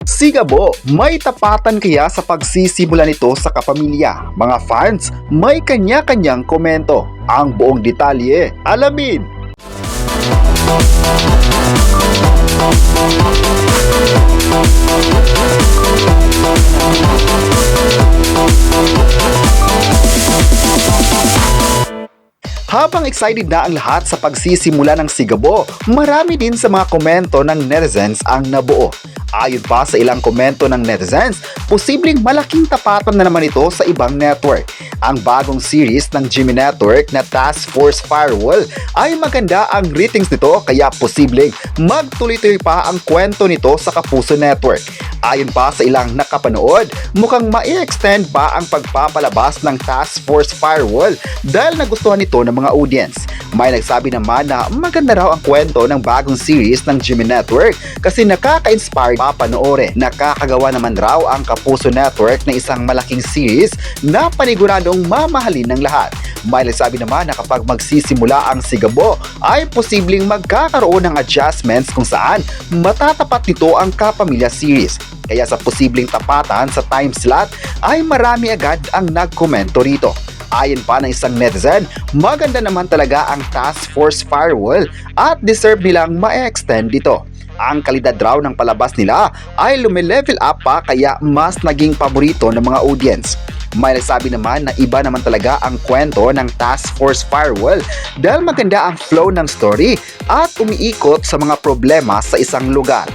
Sigabo, may tapatan kaya sa pagsisimula nito sa kapamilya? Mga fans, may kanya-kanyang komento. Ang buong detalye, alamin! Habang excited na ang lahat sa pagsisimula ng Sigabo, marami din sa mga komento ng netizens ang nabuo. Ayon pa sa ilang komento ng netizens, posibleng malaking tapatan na naman ito sa ibang network. Ang bagong series ng GMA Network na Task Force Firewall ay maganda ang ratings nito kaya posibleng magtuloy-tuloy pa ang kwento nito sa Kapuso Network. Ayon pa sa ilang nakapanood, mukhang mai-extend pa ang pagpapalabas ng Task Force Firewall dahil nagustuhan nito ng mga audience. May nagsabi naman na maganda raw ang kwento ng bagong series ng GMA Network kasi nakaka-inspire papanoorin. Nakakagawa naman raw ang Kapuso Network na isang malaking series na paniguradong mamahalin ng lahat. May nagsabi naman na kapag magsisimula ang Sigabo ay posibleng magkakaroon ng adjustments kung saan matatapat nito ang Kapamilya series. Kaya sa posibleng tapatan sa time slot ay marami agad ang nagkomento rito. Ayon pa ng isang netizen, maganda naman talaga ang Task Force Firewall at deserve nilang ma-extend dito. Ang kalidad raw ng palabas nila ay lumilevel up pa kaya mas naging paborito ng mga audience. May nagsabi naman na iba naman talaga ang kwento ng Task Force Firewall dahil maganda ang flow ng story at umiikot sa mga problema sa isang lugar.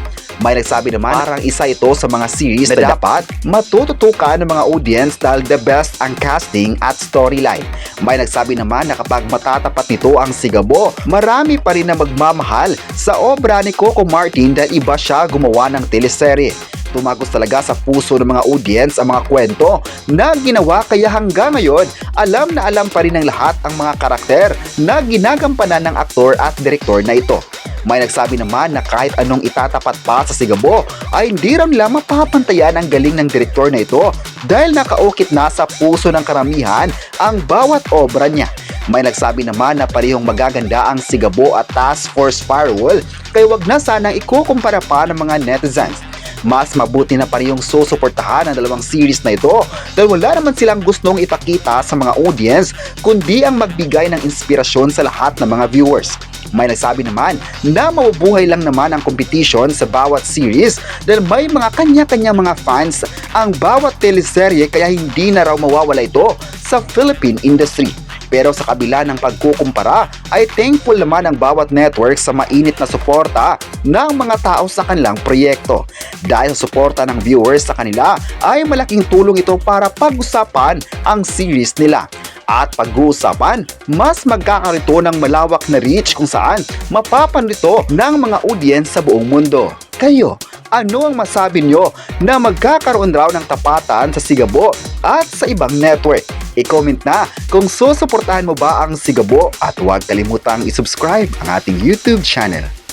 May nagsabi naman parang isa ito sa mga series na dapat matututukan ng mga audience dahil the best ang casting at storyline. May nagsabi naman na kapag matatapat nito ang Sigabo, marami pa rin na magmamahal sa obra ni Coco Martin dahil iba siya gumawa ng teleserye. Tumagos talaga sa puso ng mga audience ang mga kwento na ginawa kaya hanggang ngayon alam na alam pa rin ng lahat ang mga karakter na ginagampanan ng aktor at direktor na ito. May nagsabi naman na kahit anong itatapat pa sa Sigabo ay hindi raw nila mapapantayan ang galing ng direktor na ito dahil nakaukit na sa puso ng karamihan ang bawat obra niya. May nagsabi naman na parehong magaganda ang Sigabo at Task Force Firewall kaya wag na sanang ikukumpara pa ng mga netizens. Mas mabuti na parehong susuportahan ang dalawang series na ito dahil wala naman silang gustong ipakita sa mga audience kundi ang magbigay ng inspirasyon sa lahat ng mga viewers. May nagsabi naman na mabubuhay lang naman ang competition sa bawat series dahil may mga kanya-kanya mga fans ang bawat teleserye kaya hindi na raw mawawala ito sa Philippine industry. Pero sa kabila ng pagkukumpara ay thankful naman ang bawat network sa mainit na suporta ng mga tao sa kanilang proyekto. Dahil sa suporta ng viewers sa kanila ay malaking tulong ito para pag-usapan ang series nila. At pag-uusapan, mas magkakarito ng malawak na reach kung saan mapapanrito ng mga audience sa buong mundo. Kayo, ano ang masabi nyo na magkakaroon raw ng tapatan sa Sigabo at sa ibang network? I-comment na kung susuportahan mo ba ang Sigabo at huwag kalimutang i-subscribe ang ating YouTube channel.